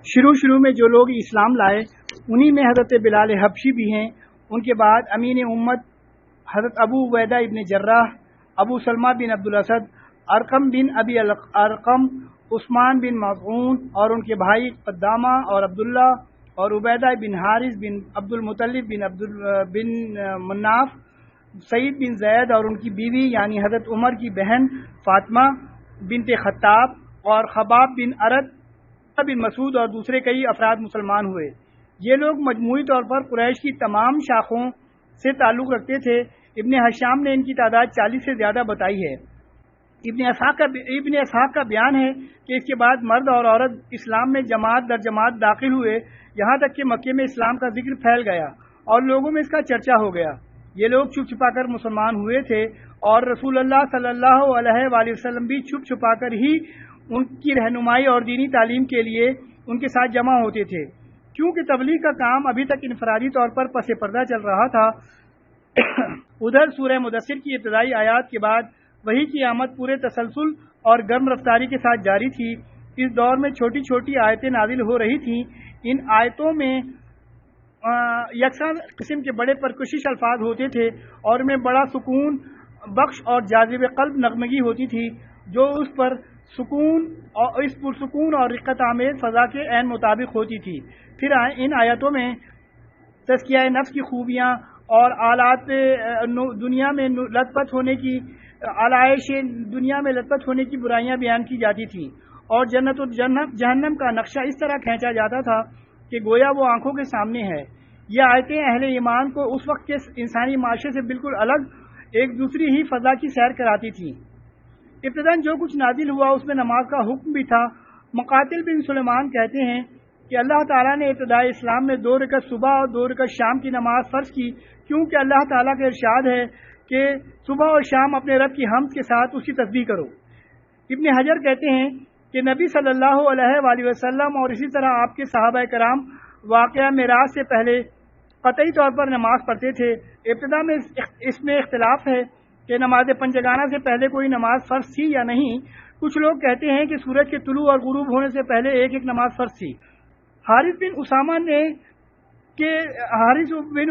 شروع میں جو لوگ اسلام لائے انہی میں حضرت بلال حبشی بھی ہیں. ان کے بعد امین امت حضرت ابو عبیدہ ابن جراح، ابو سلمہ بن عبد الاسد، ارقم بن ابی ارقم، عثمان بن مظعون اور ان کے بھائی قدامہ اور عبداللہ اور عبیدہ بن حارث بن عبد المطلب بن مناف، سعید بن زید اور ان کی بیوی یعنی حضرت عمر کی بہن فاطمہ بنت خطاب اور خباب بن ارد بن مسعود اور دوسرے کئی افراد مسلمان ہوئے. یہ لوگ مجموعی طور پر قریش کی تمام شاخوں سے تعلق رکھتے تھے. ابن حشام نے ان کی تعداد 40 سے زیادہ بتائی ہے. ابن اسحاق کا بیان ہے کہ اس کے بعد مرد اور عورت اسلام میں جماعت در جماعت داخل ہوئے، یہاں تک کہ مکے میں اسلام کا ذکر پھیل گیا اور لوگوں میں اس کا چرچا ہو گیا. یہ لوگ چھپ چھپا کر مسلمان ہوئے تھے اور رسول اللہ صلی اللہ علیہ وآلہ وسلم بھی چھپ چھپا کر ہی ان کی رہنمائی اور دینی تعلیم کے لیے ان کے ساتھ جمع ہوتے تھے. کیونکہ تبلیغ کا کام ابھی تک انفرادی طور پر پس پردہ چل رہا تھا. ادھر سورہ مدثر کی ابتدائی آیات کے بعد وحی کی آمد پورے تسلسل اور گرم رفتاری کے ساتھ جاری تھی. اس دور میں چھوٹی چھوٹی آیتیں نازل ہو رہی تھیں. ان آیتوں میں یکساں قسم کے بڑے پرکشش الفاظ ہوتے تھے اور میں بڑا سکون بخش اور جاذب قلب نغمگی ہوتی تھی جو اس پرسکون اور رقت آمیز فضا کے عین مطابق ہوتی تھی. پھر ان آیتوں میں تزکیہ نفس کی خوبیاں اور آلات دنیا میں لت پت ہونے کی آلائش دنیا میں لت پت ہونے کی برائیاں بیان کی جاتی تھیں اور جنت و جہنم کا نقشہ اس طرح کھینچا جاتا تھا کہ گویا وہ آنکھوں کے سامنے ہے. یہ آیتیں اہل ایمان کو اس وقت کے انسانی معاشرے سے بالکل الگ ایک دوسری ہی فضا کی سیر کراتی تھیں. ابتداً جو کچھ نازل ہوا اس میں نماز کا حکم بھی تھا. مقاتل بن سلیمان کہتے ہیں کہ اللہ تعالیٰ نے ابتدائی اسلام میں 2 رکعت صبح اور 2 رکعت شام کی نماز فرض کی، کیونکہ اللہ تعالیٰ کا ارشاد ہے کہ صبح اور شام اپنے رب کی حمد کے ساتھ اس کی تسبیح کرو. ابن حجر کہتے ہیں کہ نبی صلی اللہ علیہ وآلہ وسلم اور اسی طرح آپ کے صحابہ کرام واقعہ معراج سے پہلے قطعی طور پر نماز پڑھتے تھے. ابتدا میں اس میں اختلاف ہے کہ نماز پنجگانہ سے پہلے کوئی نماز فرض تھی یا نہیں. کچھ لوگ کہتے ہیں کہ سورج کے طلوع اور غروب ہونے سے پہلے ایک ایک نماز فرض تھی. حارث بن اسامہ نے کہ حارث بن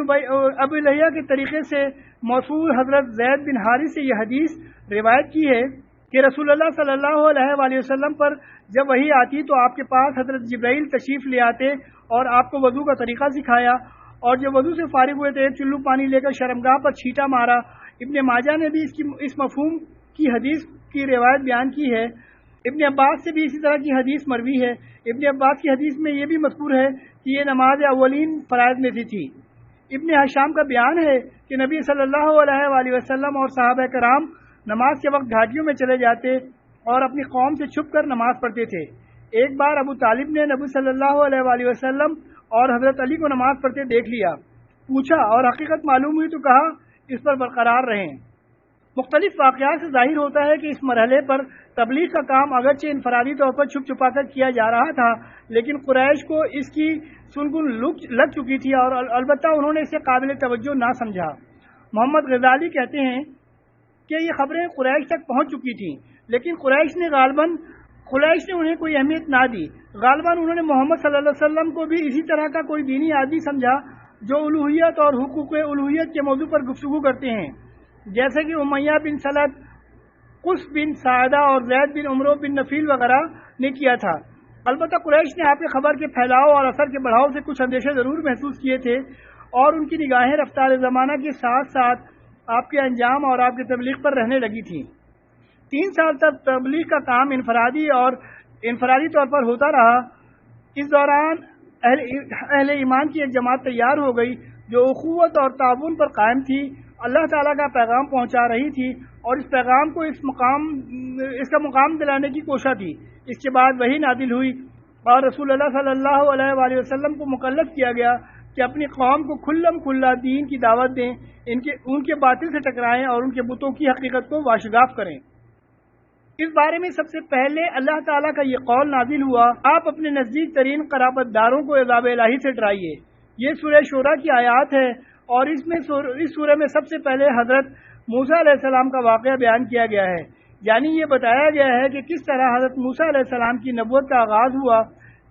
ابو لہیہ کے طریقے سے موصول حضرت زید بن حارث سے یہ حدیث روایت کی ہے کہ رسول اللہ صلی اللہ علیہ وآلہ وسلم پر جب وحی آتی تو آپ کے پاس حضرت جبرائیل تشریف لے آتے اور آپ کو وضو کا طریقہ سکھایا، اور جب وضو سے فارغ ہوئے تو ایک چلو پانی لے کر شرمگاہ پر چھینٹا مارا. ابن ماجہ نے بھی اس مفہوم کی حدیث کی روایت بیان کی ہے. ابن عباس سے بھی اسی طرح کی حدیث مروی ہے. ابن عباس کی حدیث میں یہ بھی مذکور ہے کہ یہ نماز اولین فرائض میں سے تھی. ابن حشام کا بیان ہے کہ نبی صلی اللہ علیہ وآلہ وسلم اور صحابہ کرام نماز کے وقت گھاٹیوں میں چلے جاتے اور اپنی قوم سے چھپ کر نماز پڑھتے تھے. ایک بار ابو طالب نے نبی صلی اللہ علیہ وآلہ وسلم اور حضرت علی کو نماز پڑھتے دیکھ لیا، پوچھا اور حقیقت معلوم ہوئی تو کہا اس پر برقرار رہیں. مختلف واقعات سے ظاہر ہوتا ہے کہ اس مرحلے پر تبلیغ کا کام اگرچہ انفرادی طور پر چھپ چھپا کر کیا جا رہا تھا، لیکن قریش کو اس کی سنگن لگ چکی تھی اور البتہ انہوں نے اسے قابل توجہ نہ سمجھا. محمد غزالی کہتے ہیں کہ یہ خبریں قریش تک پہنچ چکی تھیں، لیکن قریش نے انہیں کوئی اہمیت نہ دی. غالباً انہوں نے محمد صلی اللہ علیہ وسلم کو بھی اسی طرح کا کوئی دینی آدمی سمجھا جو الوہیت اور حقوق الوہیت کے موضوع پر گفتگو کرتے ہیں، جیسے کہ امیہ بن سلط، قس بن ساعدہ اور زید بن عمرو بن نفیل وغیرہ نے کیا تھا. البتہ قریش نے آپ کی خبر کے پھیلاؤ اور اثر کے بڑھاؤ سے کچھ اندیشے ضرور محسوس کیے تھے اور ان کی نگاہیں رفتار زمانہ کے ساتھ ساتھ آپ کے انجام اور آپ کی تبلیغ پر رہنے لگی تھیں. 3 سال تک تبلیغ کا کام انفرادی طور پر ہوتا رہا. اس دوران اہل ایمان کی ایک جماعت تیار ہو گئی جو اخوت اور تعاون پر قائم تھی، اللہ تعالیٰ کا پیغام پہنچا رہی تھی اور اس پیغام کو اس کا مقام دلانے کی کوشش تھی. اس کے بعد وحی نازل ہوئی اور رسول اللہ صلی اللہ علیہ وآلہ وسلم کو مکلف کیا گیا کہ اپنی قوم کو کھلا دین کی دعوت دیں، ان کے باطل سے ٹکرائیں اور ان کے بتوں کی حقیقت کو واشگاف کریں. اس بارے میں سب سے پہلے اللہ تعالیٰ کا یہ قول نازل ہوا، آپ اپنے نزدیک ترین قرابت داروں کو عذاب الہی سے ڈرائیے. یہ سورہ شورا کی آیات ہے اور اس سورہ میں سب سے پہلے حضرت موسیٰ علیہ السلام کا واقعہ بیان کیا گیا ہے. یعنی یہ بتایا گیا ہے کہ کس طرح حضرت موسیٰ علیہ السلام کی نبوت کا آغاز ہوا.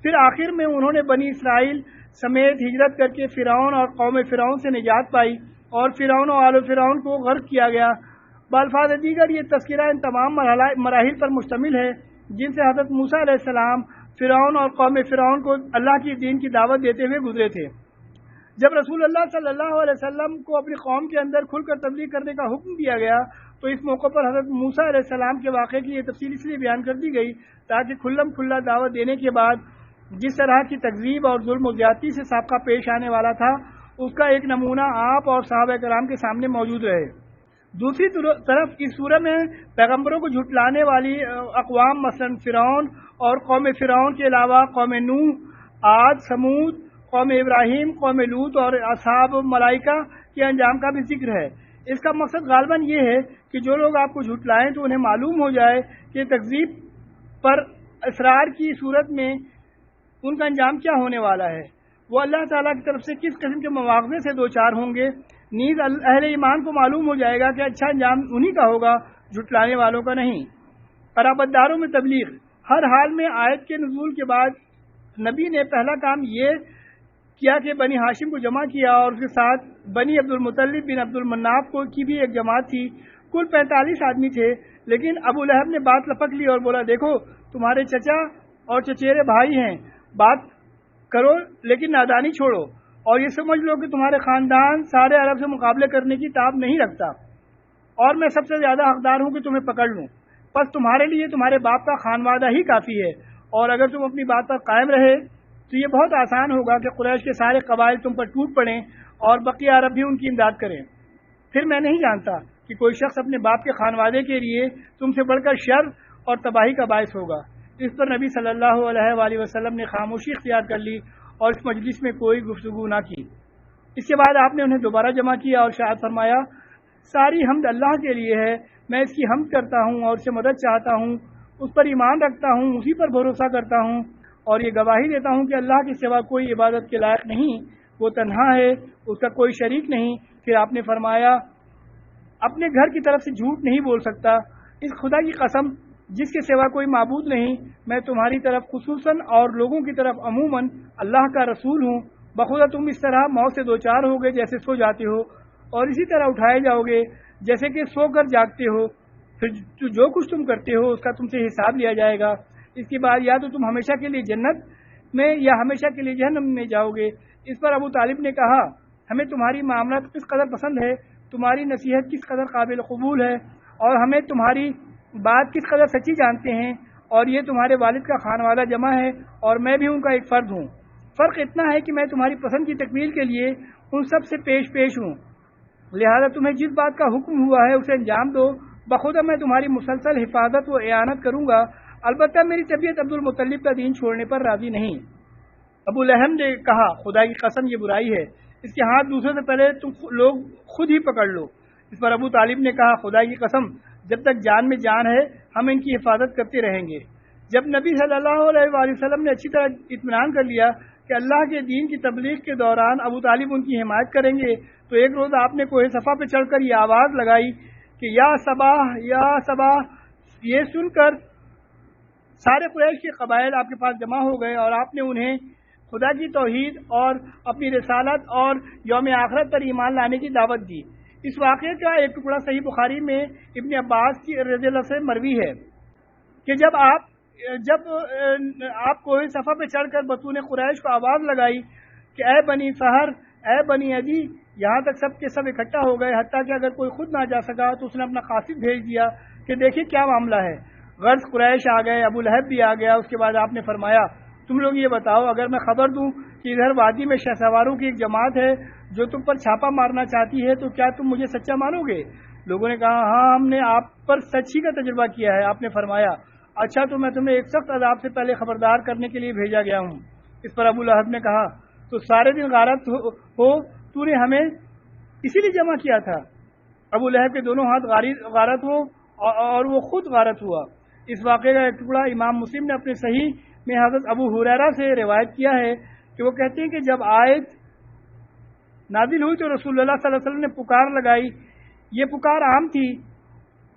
پھر آخر میں انہوں نے بنی اسرائیل سمیت ہجرت کر کے فرعون اور قوم فرعون سے نجات پائی اور فرعون و آل فرعون کو غرق کیا گیا۔ بالفاظ دیگر یہ تذکرہ ان تمام مراحل پر مشتمل ہے جن سے حضرت موسیٰ علیہ السلام فرعون اور قوم فرعون کو اللہ کی دین کی دعوت دیتے ہوئے گزرے تھے۔ جب رسول اللہ صلی اللہ علیہ وسلم کو اپنی قوم کے اندر کھل کر تبلیغ کرنے کا حکم دیا گیا تو اس موقع پر حضرت موسیٰ علیہ السلام کے واقعے کی یہ تفصیل اس لیے بیان کر دی گئی تاکہ کھلم کھلا دعوت دینے کے بعد جس طرح کی تکذیب اور ظلم و زیادتی سے سابقہ پیش آنے والا تھا اس کا ایک نمونہ آپ اور صحابہ کرام کے سامنے موجود رہے۔ دوسری طرف اس سورہ میں پیغمبروں کو جھٹلانے والی اقوام مثلا فرعون اور قوم فرعون کے علاوہ قوم نوح، عاد، سمود، قوم ابراہیم، قوم لوط اور اصحاب ملائکہ کے انجام کا بھی ذکر ہے۔ اس کا مقصد غالباً یہ ہے کہ جو لوگ آپ کو جھٹلائیں تو انہیں معلوم ہو جائے کہ تکذیب پر اصرار کی صورت میں ان کا انجام کیا ہونے والا ہے، وہ اللہ تعالیٰ کی طرف سے کس قسم کے مواخذے سے دوچار ہوں گے۔ نیز اہل ایمان کو معلوم ہو جائے گا کہ اچھا انجام انہی کا ہوگا، جھٹلانے والوں کا نہیں۔ قرابت داروں میں تبلیغ۔ ہر حال میں آیت کے نزول کے بعد نبی نے پہلا کام یہ کیا کہ بنی ہاشم کو جمع کیا اور اس کے ساتھ بنی عبد المطلب بن عبد المناف کی بھی ایک جماعت تھی۔ کل 45 آدمی تھے، لیکن ابو لہب نے بات لپک لی اور بولا دیکھو تمہارے چچا اور چچیرے بھائی ہیں، بات کرو لیکن نادانی چھوڑو اور یہ سمجھ لو کہ تمہارے خاندان سارے عرب سے مقابلے کرنے کی تاب نہیں رکھتا اور میں سب سے زیادہ حقدار ہوں کہ تمہیں پکڑ لوں، بس تمہارے لیے تمہارے باپ کا خانوادہ ہی کافی ہے، اور اگر تم اپنی بات پر قائم رہے تو یہ بہت آسان ہوگا کہ قریش کے سارے قبائل تم پر ٹوٹ پڑیں اور بقیہ عرب بھی ان کی امداد کریں۔ پھر میں نہیں جانتا کہ کوئی شخص اپنے باپ کے خانوادے کے لیے تم سے بڑھ کر شر اور تباہی کا باعث ہوگا۔ اس پر نبی صلی اللہ علیہ وآلہ وسلم نے خاموشی اختیار کر لی اور اس مجلس میں کوئی گفتگو نہ کی۔ اس کے بعد آپ نے انہیں دوبارہ جمع کیا اور ارشاد فرمایا ساری حمد اللہ کے لیے ہے، میں اس کی حمد کرتا ہوں اور اس سے مدد چاہتا ہوں، اس پر ایمان رکھتا ہوں، اسی پر بھروسہ کرتا ہوں اور یہ گواہی دیتا ہوں کہ اللہ کے سوا کوئی عبادت کے لائق نہیں، وہ تنہا ہے، اس کا کوئی شریک نہیں۔ پھر آپ نے فرمایا اپنے گھر کی طرف سے جھوٹ نہیں بول سکتا، اس خدا کی قسم جس کے سوا کوئی معبود نہیں، میں تمہاری طرف خصوصاً اور لوگوں کی طرف عموماً اللہ کا رسول ہوں۔ بخدا تم اس طرح موت سے دوچار ہوگے جیسے سو جاتے ہو اور اسی طرح اٹھائے جاؤ گے جیسے کہ سو کر جاگتے ہو، پھر جو کچھ تم کرتے ہو اس کا تم سے حساب لیا جائے گا۔ اس کے بعد یا تو تم ہمیشہ کے لیے جنت میں یا ہمیشہ کے لیے جہنم میں جاؤ گے۔ اس پر ابو طالب نے کہا ہمیں تمہاری معاملات کس قدر پسند ہے، تمہاری نصیحت کس قدر قابل قبول ہے اور ہمیں تمہاری بات کس قدر سچی جانتے ہیں، اور یہ تمہارے والد کا خانوادہ جمع ہے اور میں بھی ان کا ایک فرد ہوں۔ فرق اتنا ہے کہ میں تمہاری پسند کی تکمیل کے لیے ان سب سے پیش ہوں، لہذا تمہیں جس بات کا حکم ہوا ہے اسے انجام دو، بخدا میں تمہاری مسلسل حفاظت و اعانت کروں گا، البتہ میری طبیعت عبد المطلب کا دین چھوڑنے پر راضی نہیں۔ ابو لہب نے کہا خدا کی قسم یہ برائی ہے، اس کے ہاتھ دوسرے سے پہلے تم لوگ خود ہی پکڑ لو۔ اس پر ابو طالب نے کہا خدا کی قسم جب تک جان میں جان ہے ہم ان کی حفاظت کرتے رہیں گے۔ جب نبی صلی اللہ علیہ وآلہ وسلم نے اچھی طرح اطمینان کر لیا کہ اللہ کے دین کی تبلیغ کے دوران ابو طالب ان کی حمایت کریں گے تو ایک روز آپ نے کوہ صفا پہ چڑھ کر یہ آواز لگائی کہ یا صباح یا صباح۔ یہ سن کر سارے قریش کے قبائل آپ کے پاس جمع ہو گئے اور آپ نے انہیں خدا کی توحید اور اپنی رسالت اور یوم آخرت پر ایمان لانے کی دعوت دی۔ اس واقعے کا ایک ٹکڑا صحیح بخاری میں ابن عباس کی رضی اللہ سے مروی ہے کہ جب آپ کوہ صفا پہ چڑھ کر بطون قریش کو آواز لگائی کہ اے بنی فہر، اے بنی عدی، یہاں تک سب کے سب اکٹھا ہو گئے، حتیٰ کہ اگر کوئی خود نہ جا سکا تو اس نے اپنا قاصد بھیج دیا کہ دیکھیے کیا معاملہ ہے۔ غرض قریش آ گئے، ابو لہب بھی آ گیا۔ اس کے بعد آپ نے فرمایا تم لوگ یہ بتاؤ اگر میں خبر دوں کہ ادھر وادی میں شہسواروں کی ایک جماعت ہے جو تم پر چھاپا مارنا چاہتی ہے تو کیا تم مجھے سچا مانو گے؟ لوگوں نے کہا ہاں ہم نے آپ پر سچی کا تجربہ کیا ہے۔ آپ نے فرمایا اچھا تو میں تمہیں ایک سخت عذاب سے پہلے خبردار کرنے کے لیے بھیجا گیا ہوں۔ اس پر ابو لہب نے کہا تو سارے دن غارت ہو تو نے ہمیں اسی لیے جمع کیا تھا۔ ابو لہب کے دونوں ہاتھ غارت ہو اور وہ خود غارت ہوا۔ اس واقعے کا ایک ٹکڑا امام مسلم نے اپنے صحیح میں حضرت ابو ہریرہ سے روایت کیا ہے کہ وہ کہتے ہیں کہ جب آیت نازل ہوئی تو رسول اللہ صلی اللہ علیہ وسلم نے پکار لگائی۔ یہ پکار عام تھی،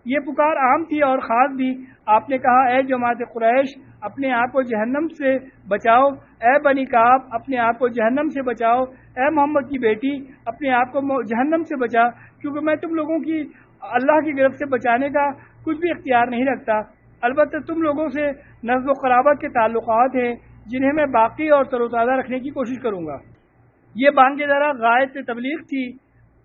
یہ پکار عام تھی اور خاص بھی. آپ نے کہا اے جماعت قریش اپنے آپ کو جہنم سے بچاؤ، اے بنی کعب اپنے آپ کو جہنم سے بچاؤ، اے محمد کی بیٹی اپنے آپ کو جہنم سے بچا، کیونکہ میں تم لوگوں کی اللہ کی گرفت سے بچانے کا کچھ بھی اختیار نہیں رکھتا. البتہ تم لوگوں سے نسب و قرابت کے تعلقات ہیں جنہیں میں باقی اور تر و تازہ رکھنے کی کوشش کروں گا. یہ بانگ درا غایت تبلیغ تھی.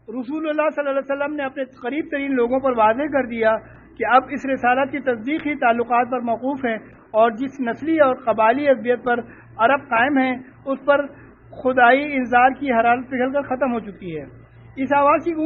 رسول اللہ صلی اللہ علیہ وسلم نے اپنے قریب ترین لوگوں پر واضح کر دیا کہ اب اس رسالت کی تصدیق ہی تعلقات پر موقوف ہے، اور جس نسلی اور قبائلی عصبیت پر عرب قائم ہیں اس پر خدائی انذار کی حرارت پگھل کر ختم ہو چکی ہے. اس آواز کی